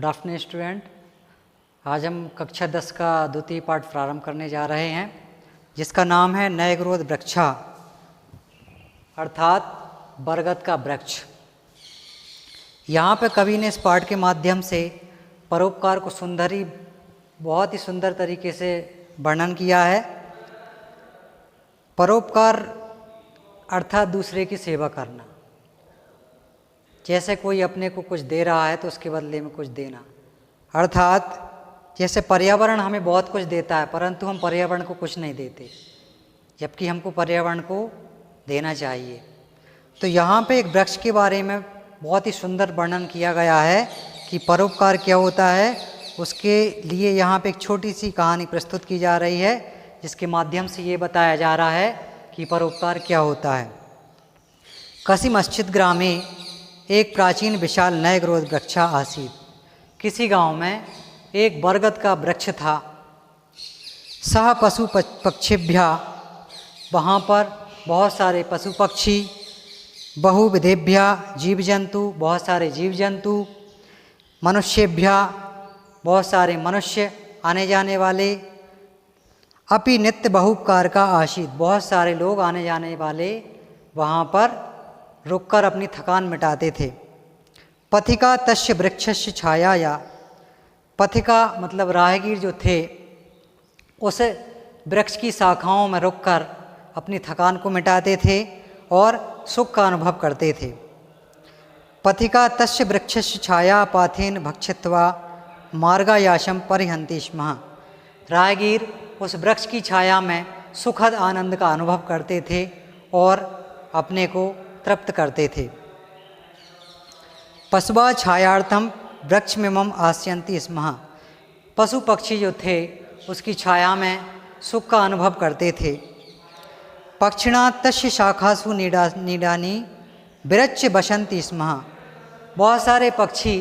Good afternoon student. आज हम कक्षा 10 का द्वितीय पाठ प्रारंभ करने जा रहे हैं, जिसका नाम है नयग्रोध वृक्षा, अर्थात बरगद का वृक्ष। यहाँ पे कवि ने इस पाठ के माध्यम से परोपकार को बहुत ही सुंदर तरीके से वर्णन किया है। परोपकार अर्थात दूसरे की सेवा करना। जैसे कोई अपने को कुछ दे रहा है तो उसके बदले में कुछ देना, अर्थात जैसे पर्यावरण हमें बहुत कुछ देता है परंतु हम पर्यावरण को कुछ नहीं देते, जबकि हमको पर्यावरण को देना चाहिए। तो यहाँ पे एक वृक्ष के बारे में बहुत ही सुंदर वर्णन किया गया है कि परोपकार क्या होता है। उसके लिए यहाँ पे एक छोटी सी कहानी प्रस्तुत की जा रही है, जिसके माध्यम से ये बताया जा रहा है कि परोपकार क्या होता है। कसिमश्चित ग्रामे एक प्राचीन विशाल नयग्रोध वृक्षा आसीत। किसी गांव में एक बरगद का वृक्ष था। सह पशु पक्षिभ्या, वहाँ पर बहुत सारे पशु पक्षी, बहुविधेभ्या जीव जंतु, बहुत सारे जीव जंतु, मनुष्येभ्या, बहुत सारे मनुष्य आने जाने वाले, अपि नित्य बहुपकार का आशीत, बहुत सारे लोग आने जाने वाले वहाँ पर रुककर अपनी थकान मिटाते थे। पथिका तस्य वृक्षस्य छायाया, पथिका मतलब राहगीर जो थे उस वृक्ष की शाखाओं में रुककर अपनी थकान को मिटाते थे और सुख का अनुभव करते थे। पथिका तस्य वृक्षस्य छाया पाथेन भक्षित्वा मार्गायाशम परिहन्ति स्म। राहगीर उस वृक्ष की छाया में सुखद आनंद का अनुभव करते थे और अपने को तृप्त करते थे। पशुवा छायार्थम वृक्ष में मम आस्यन्ति स्म। पशु पक्षी जो थे उसकी छाया में सुख का अनुभव करते थे। पक्षिणा तस्य शाखासु नीडानी विरच्य बसन्ति स्म। बहुत सारे पक्षी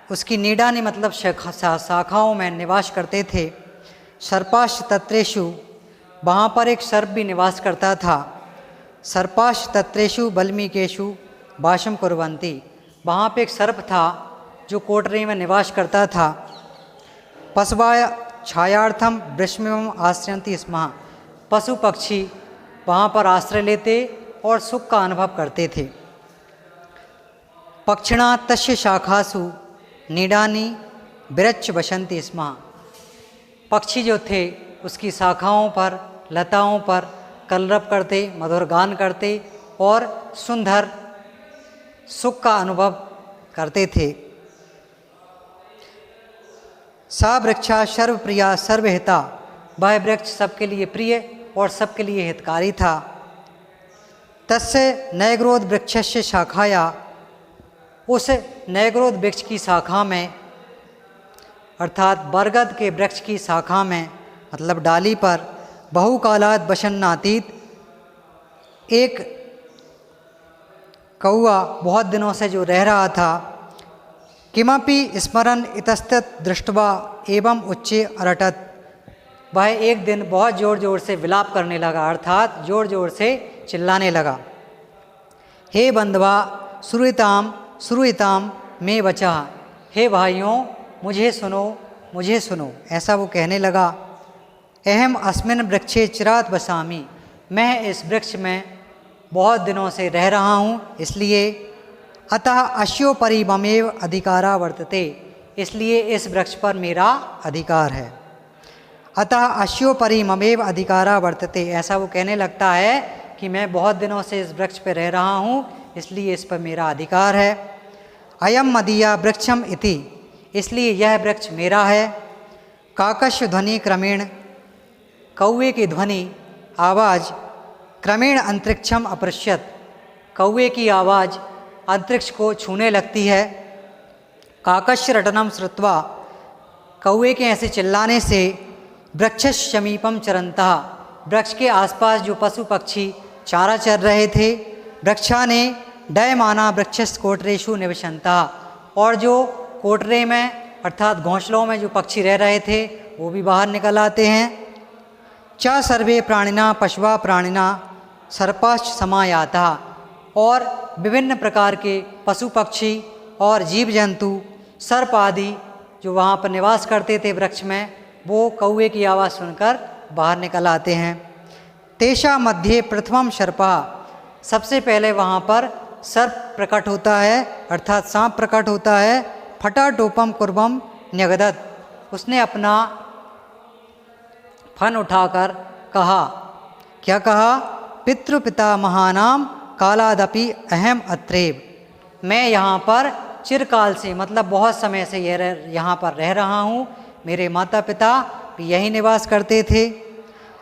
उसकी नीडानी मतलब शाखाओं में निवास करते थे। सर्पाश्च तत्रेषु, वहाँ पर एक सर्प भी निवास करता था। सर्पाश्च तत्रेषु वल्मीकेषु वासम कुर्वन्ति, वहाँ पे एक सर्प था जो कोटरे में निवास करता था। पशवा छायार्थम वृक्षमेव आश्रयन्ति स्म। पशु पक्षी वहाँ पर आश्रय लेते और सुख का अनुभव करते थे। पक्षिणा तस्य शाखासु नीडानी विरच्य बसन्ति स्म। पक्षी जो थे उसकी शाखाओं पर, लताओं पर कलरव करते, मधुर गान करते और सुंदर सुख का अनुभव करते थे। सा वृक्षा सर्वप्रिया सर्वहिता, वह वृक्ष सबके लिए प्रिय और सबके लिए हितकारी था। तस्य नयग्रोध वृक्षस्य शाखाया, उस नयग्रोध वृक्ष की शाखा में अर्थात बरगद के वृक्ष की शाखा में मतलब डाली पर बहुकालात बसन्नातीत, एक कौआ बहुत दिनों से जो रह रहा था। किमपि स्मरन इतस्तत दृष्टवा एवं उच्चे अरटत, वह एक दिन बहुत ज़ोर ज़ोर से विलाप करने लगा, अर्थात ज़ोर ज़ोर से चिल्लाने लगा। हे बंधवा श्रूयताम श्रूयताम में बचा, हे भाइयों मुझे सुनो मुझे सुनो, ऐसा वो कहने लगा। अहम अस्मिन वृक्षे चिरात बसामी, मैं इस वृक्ष में बहुत दिनों से रह रहा हूँ, इसलिए अतः अश्योपरि ममेव अधिकारा वर्तते, इसलिए इस वृक्ष पर मेरा अधिकार है। अतः अश्योपरि ममेव अधिकारा वर्तते, ऐसा वो कहने लगता है कि मैं बहुत दिनों से इस वृक्ष पर रह रहा हूँ, इसलिए इस पर मेरा अधिकार है। अयम मदीया वृक्षम इति, इसलिए यह वृक्ष मेरा है। काकस्य ध्वनि क्रमेण, कौवे की ध्वनि आवाज़ क्रमेण अंतरिक्षम अपृश्यत, कौवे की आवाज़ अंतरिक्ष को छूने लगती है। काकस्य रटनम श्रुत्वा, कौवे के ऐसे चिल्लाने से वृक्षस्य समीपम चरन्तः, वृक्ष के आसपास जो पशु पक्षी चारा चर रहे थे, वृक्षा ने डयमाना वृक्षस्य कोटरेषु निवसन्तः, और जो कोटरे में अर्थात घोंसलों में जो पक्षी रह रहे थे वो भी बाहर निकल आते हैं। च सर्वे प्राणिना पशवा प्राणिना सर्पाश्च समायाता, और विभिन्न प्रकार के पशु पक्षी और जीव जंतु सर्प आदि जो वहाँ पर निवास करते थे वृक्ष में, वो कौवे की आवाज़ सुनकर बाहर निकल आते हैं। तेषा मध्य प्रथमम सर्पा, सबसे पहले वहाँ पर सर्प प्रकट होता है अर्थात सांप प्रकट होता है। फटा टोपम कुर्बम न्यगदत, उसने अपना फन उठाकर कहा, क्या कहा? पितृपिता महानाम कालादपि अहम अत्रेव, मैं यहाँ पर चिरकाल से मतलब बहुत समय से यहाँ पर रह रहा हूँ, मेरे माता पिता भी यही निवास करते थे।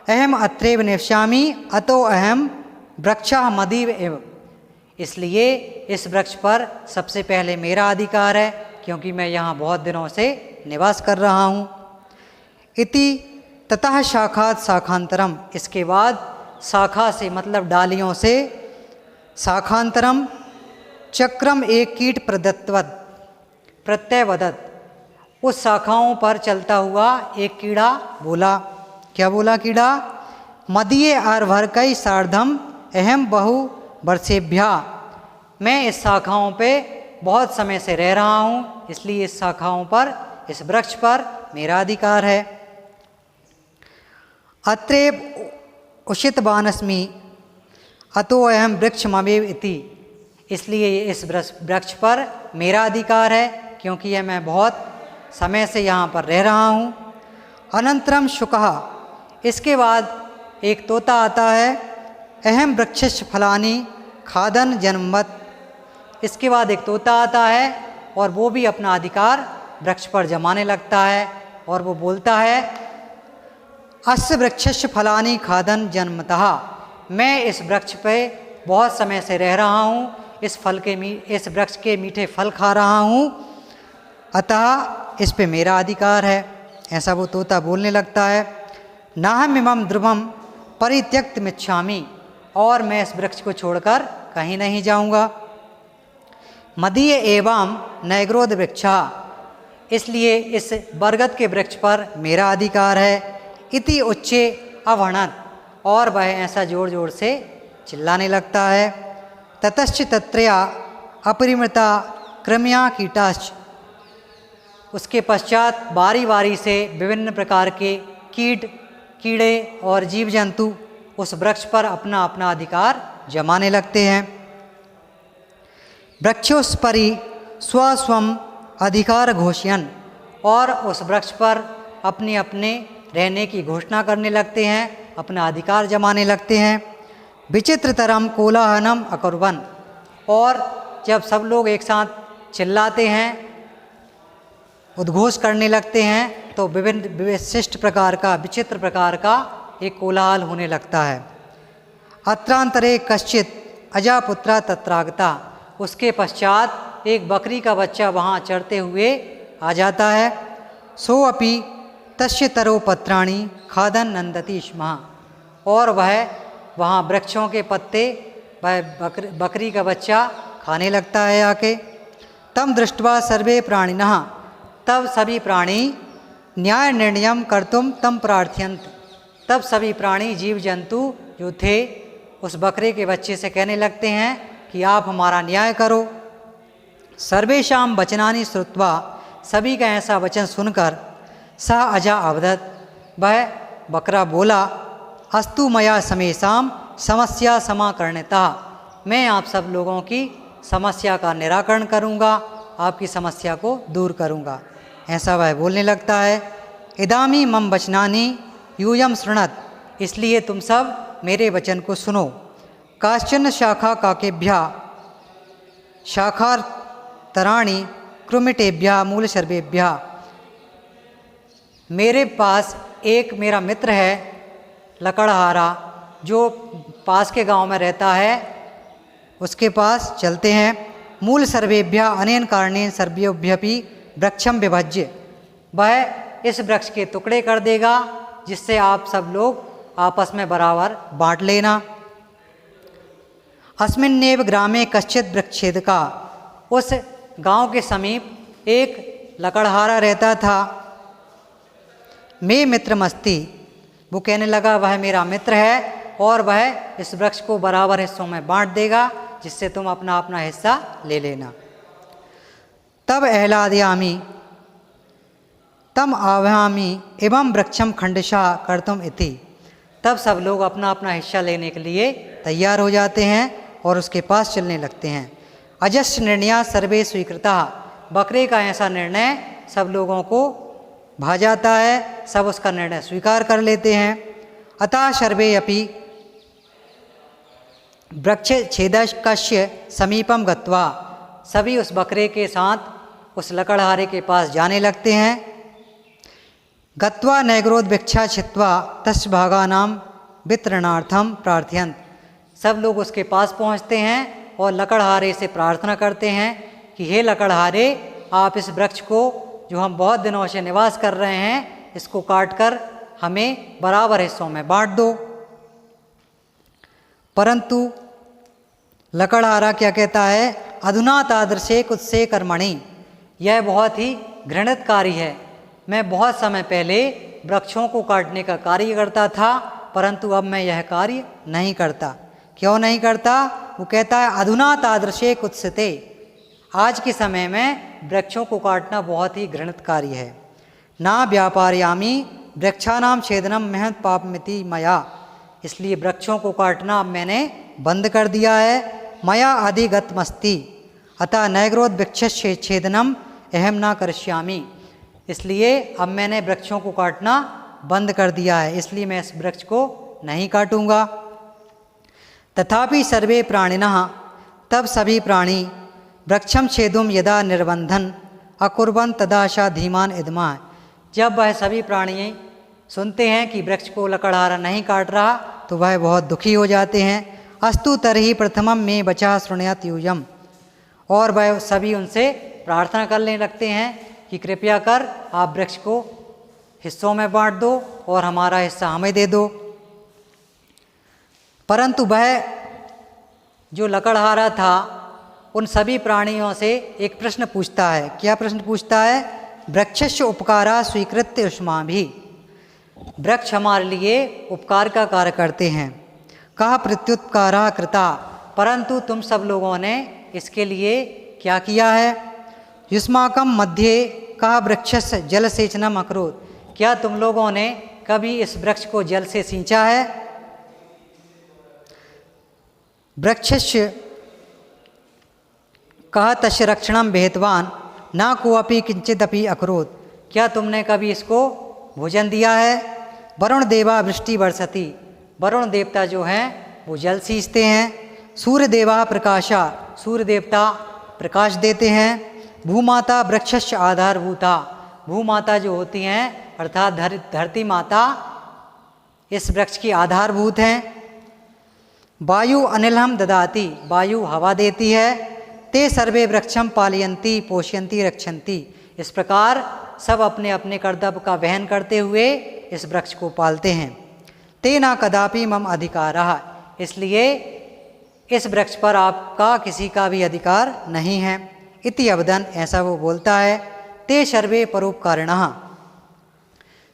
अहम अत्रेव निवसामि अतो अहम वृक्षः मदीव एव, इसलिए इस वृक्ष पर सबसे पहले मेरा अधिकार है क्योंकि मैं यहाँ बहुत दिनों से निवास कर रहा हूँ। इति ततः शाखात शाखांतरम, इसके बाद शाखा से मतलब डालियों से शाखांतरम चक्रम एक कीट प्रदत्तवत प्रत्ययवदत, उस शाखाओं पर चलता हुआ एक कीड़ा बोला। क्या बोला कीड़ा? मदीये आर्भरकई सार्धम अहम बहु वर्षेभ्या, मैं इस शाखाओं पे बहुत समय से रह रहा हूँ, इसलिए इस शाखाओं पर, इस वृक्ष पर मेरा अधिकार है। अत्रेव उषितवानस्मि अतो अहम वृक्षमवेव इति, इसलिए इस वृक्ष पर मेरा अधिकार है क्योंकि यह मैं बहुत समय से यहाँ पर रह रहा हूँ। अनंतरम शुकः, इसके बाद एक तोता आता है। अहम वृक्षस्य फलानि खादन जन्मवत्, इसके बाद एक तोता आता है और वो भी अपना अधिकार वृक्ष पर जमाने लगता है और वो बोलता है, अस्य वृक्षस्य फलानि खादन जन्मतः, मैं इस वृक्ष पे बहुत समय से रह रहा हूँ, इस वृक्ष के मीठे फल खा रहा हूँ, अतः इस पे मेरा अधिकार है। ऐसा वो तोता बोलने लगता है। नाहम इमं ध्रुवम परित्यक्त मिच्छामि, और मैं इस वृक्ष को छोड़कर कहीं नहीं जाऊंगा। मदीय एवं नैग्रोध वृक्षा, इसलिए इस बरगद के वृक्ष पर मेरा अधिकार है। इति उच्चे अवर्णत, और वह ऐसा जोर जोर से चिल्लाने लगता है। ततश्च तत्रया अपरिमृता क्रम्या कीटाश्च, उसके पश्चात बारी बारी से विभिन्न प्रकार के कीड़े और जीव जंतु उस वृक्ष पर अपना अपना अधिकार जमाने लगते हैं। वृक्षोस्परि स्वस्वम अधिकार घोषयन्, और उस वृक्ष पर अपने अपने रहने की घोषणा करने लगते हैं, अपना अधिकार जमाने लगते हैं। विचित्रतरम कोलाहलम अकुर्वन्, और जब सब लोग एक साथ चिल्लाते हैं, उद्घोष करने लगते हैं, तो विभिन्न विशिष्ट प्रकार का, विचित्र प्रकार का एक कोलाहल होने लगता है। अत्रांतरे कश्चित अजापुत्रा तत्रागता, उसके पश्चात एक बकरी का बच्चा वहाँ चढ़ते हुए आ जाता है। सो अपि तस्य तरो पत्राणि खादन नंदति स्म, और वह वहाँ वृक्षों के पत्ते वह बकरी का बच्चा खाने लगता है आके। तम दृष्ट्वा सर्वे प्राणिनः, तब सभी प्राणी न्याय निर्णयम कर्तुम तम प्रार्थयन्त, तब सभी प्राणी जीव जंतु जो थे उस बकरे के बच्चे से कहने लगते हैं कि आप हमारा न्याय करो। सर्वेषां वचनानि श्रुत्वा, सभी का ऐसा वचन सुनकर सह अजा अवदत्, वह बकरा बोला, अस्तु मया समेषां समस्या समाकरणता, मैं आप सब लोगों की समस्या का निराकरण करूँगा, आपकी समस्या को दूर करूँगा। ऐसा वह बोलने लगता है। इदामी मम वचनानि यूयम शृणत, इसलिए तुम सब मेरे वचन को सुनो। काश्चन शाखा काकेभ्या शाखातराणि कृमिटेभ्या मूल सर्वेभ्या, मेरे पास एक मेरा मित्र है लकड़हारा, जो पास के गांव में रहता है, उसके पास चलते हैं। मूल सर्वेभ्या अनेन कारणेन सर्वेभ्यपि वृक्षम विभज्य, वह इस वृक्ष के टुकड़े कर देगा जिससे आप सब लोग आपस में बराबर बांट लेना। अस्मिन्नेव ग्रामे कश्चित वृक्षेदका, उस गांव के समीप एक लकड़हारा रहता था। मे मित्रमस्ति, वो कहने लगा वह मेरा मित्र है और वह इस वृक्ष को बराबर हिस्सों में बांट देगा जिससे तुम अपना अपना हिस्सा ले लेना। तब एह्लादयामि तम आवाहयामि एवं वृक्षम खंडशः कर्तुम इति। तब सब लोग अपना अपना हिस्सा लेने के लिए तैयार हो जाते हैं और उसके पास चलने लगते हैं। अजस्य निर्णया सर्वे स्वीकृता। बकरे का ऐसा निर्णय सब लोगों को भा जाता है, सब उसका निर्णय स्वीकार कर लेते हैं। अतः सर्वे अपि वृक्ष छेदकस्य समीपम गत्वा। सभी उस बकरे के साथ उस लकड़हारे के पास जाने लगते हैं। गत्वा नैग्रोध भिक्षा छित्वा तस्य भागानां वितरणार्थम प्रार्थयन्त। सब लोग उसके पास पहुंचते हैं और लकड़हारे से प्रार्थना करते हैं कि हे लकड़हारे, आप इस वृक्ष को जो हम बहुत दिनों से निवास कर रहे हैं, इसको काट कर हमें बराबर हिस्सों में बांट दो। परंतु लकड़हारा क्या कहता है, अधुना तादृशे कुत्से कर्मणि। यह बहुत ही घृणित कार्य है। मैं बहुत समय पहले वृक्षों को काटने का कार्य करता था, परंतु अब मैं यह कार्य नहीं करता। क्यों नहीं करता? वो कहता है अधुना तादृशे कुत्सते। आज के समय में वृक्षों को काटना बहुत ही घृणित कार्य है। ना व्यापारयामि वृक्षानां छेदनम महत् पापमिति मया। इसलिए वृक्षों को काटना अब मैंने बंद कर दिया है। मया अधिगतमस्ति अतः नैग्रोध वृक्षस्य छेदनम अहम न करिष्यामि। इसलिए अब मैंने वृक्षों को काटना बंद कर दिया है, इसलिए मैं इस वृक्ष को नहीं काटूंगा। तथापि सर्वे प्राणिनः। तब सभी प्राणी वृक्षम छेदुम यदा निर्बंधन अकुर्वन् तदा सा धीमान इदमा। जब वह सभी प्राणी सुनते हैं कि वृक्ष को लकड़हारा नहीं काट रहा तो वह बहुत दुखी हो जाते हैं। अस्तु तरहि प्रथमम में बचा शृणुयात् यूयम्। और वह सभी उनसे प्रार्थना करने लगते हैं कि कृपया कर आप वृक्ष को हिस्सों में बांट दो और हमारा हिस्सा हमें दे दो। परंतु वह जो लकड़हारा था उन सभी प्राणियों से एक प्रश्न पूछता है। क्या प्रश्न पूछता है? वृक्षस्य उपकारा स्वीकृत्य युष्माभिः। वृक्ष हमारे लिए उपकार का कार्य करते हैं। कहा प्रत्युपकारा कृता। परंतु तुम सब लोगों ने इसके लिए क्या किया है? युष्माकं मध्ये कहा वृक्षस्य जलसेचनम अकरोत्। क्या तुम लोगों ने कभी इस वृक्ष को जल से सींचा है? वृक्षस्य कहा तस्य रक्षणम विहितवान् न कोऽपि किंचिदपि अकरोत्। क्या तुमने कभी इसको भोजन दिया है? वरुण देवा वृष्टि वर्षति। वरुण देवता जो हैं वो जल सींचते हैं। सूर्य देवा प्रकाशा। सूर्य देवता प्रकाश देते हैं। भूमाता वृक्षस्य आधारभूता। भूमाता जो होती हैं अर्थात धरती माता इस वृक्ष की आधारभूत हैं। वायु अनिलम ददाति। वायु हवा देती है। ते सर्वे वृक्षम पालयन्ति पोषयन्ति रक्षन्ति। इस प्रकार सब अपने अपने कर्तव्य का वहन करते हुए इस वृक्ष को पालते हैं। ते न कदापि मम अधिकारः। इसलिए इस वृक्ष पर आपका किसी का भी अधिकार नहीं है। इति अवदन। ऐसा वो बोलता है। ते सर्वे परोपकारिणः।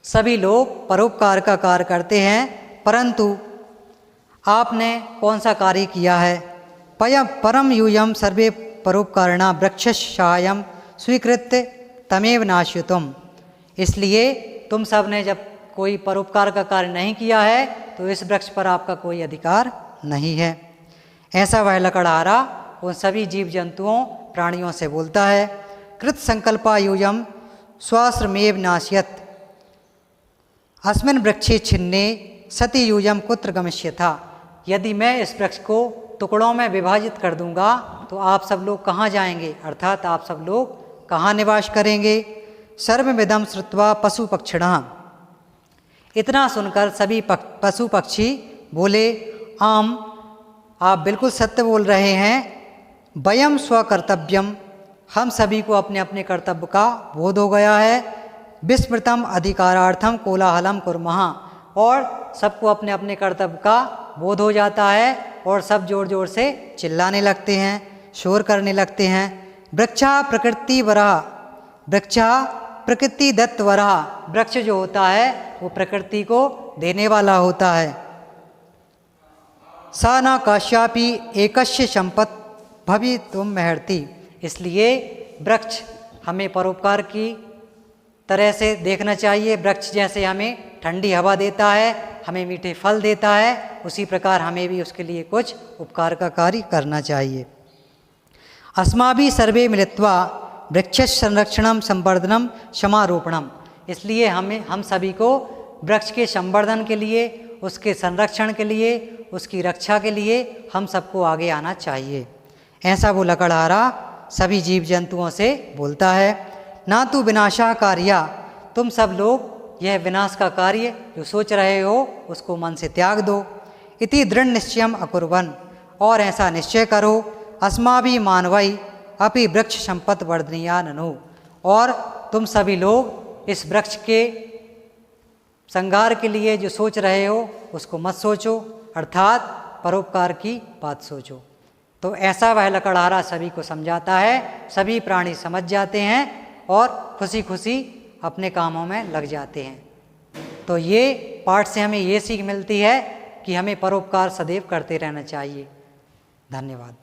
सभी लोग परोपकार का कार्य करते हैं, परंतु आपने कौन सा कार्य किया है? परम यूयम सर्वे परोपकारिणा वृक्षस्य सहायं स्वीकृत्य तमेव नाश्यतुम्। इसलिए तुम सब ने जब कोई परोपकार का कार्य नहीं किया है तो इस वृक्ष पर आपका कोई अधिकार नहीं है। ऐसा वह लकड़हारा उन सभी जीव जंतुओं प्राणियों से बोलता है। कृत संकल्पा यूयम स्वाश्रमेव नाश्यत अस्मिन् वृक्षे छिन्ने सति यूयम कुत्र गमिष्यथा। यदि मैं इस वृक्ष को टुकड़ों में विभाजित कर दूंगा तो आप सब लोग कहाँ जाएंगे, अर्थात आप सब लोग कहाँ निवास करेंगे। सर्वमिदं श्रुत्वा पशु पक्षिणः। इतना सुनकर सभी पशु पक्षी बोले, आम आप बिल्कुल सत्य बोल रहे हैं। वयम स्वकर्तव्यम। हम सभी को अपने अपने कर्तव्य का बोध हो गया है। विस्मृतम अधिकारार्थम कोलाहलम कुर्मः। और सबको अपने अपने कर्तव्य का बोध हो जाता है और सब जोर जोर से चिल्लाने लगते हैं, शोर करने लगते हैं। वृक्षा प्रकृति वरः। वृक्षा प्रकृति दत्त वरः। वृक्ष जो होता है वो प्रकृति को देने वाला होता है। सा न काश्यापि एकस्य संपत् भवितुम् अर्हति। इसलिए वृक्ष हमें परोपकार की तरह से देखना चाहिए। वृक्ष जैसे हमें ठंडी हवा देता है, हमें मीठे फल देता है, उसी प्रकार हमें भी उसके लिए कुछ उपकार का कार्य करना चाहिए। अस्माभिः सर्वे मिलित्वा वृक्ष संरक्षणम संवर्धनम क्षमारोपणम, इसलिए हम सभी को वृक्ष के संवर्धन के लिए, उसके संरक्षण के लिए, उसकी रक्षा के लिए हम सबको आगे आना चाहिए। ऐसा वो लकड़हारा सभी जीव जंतुओं से बोलता है। ना तो विनाशा कार्या, तुम सब लोग यह विनाश का कार्य जो सोच रहे हो उसको मन से त्याग दो। इति दृढ़ निश्चयम अकुर्वन्, और ऐसा निश्चय करो, अस्माभिः मानवै अपि वृक्ष संपत् वर्धनीया ननु, और तुम सभी लोग इस वृक्ष के संहार के लिए जो सोच रहे हो उसको मत सोचो, अर्थात परोपकार की बात सोचो। तो ऐसा वह लकड़हारा सभी को समझाता है, सभी प्राणी समझ जाते हैं और खुशी खुशी अपने कामों में लग जाते हैं। तो ये पाठ से हमें ये सीख मिलती है कि हमें परोपकार सदैव करते रहना चाहिए। धन्यवाद।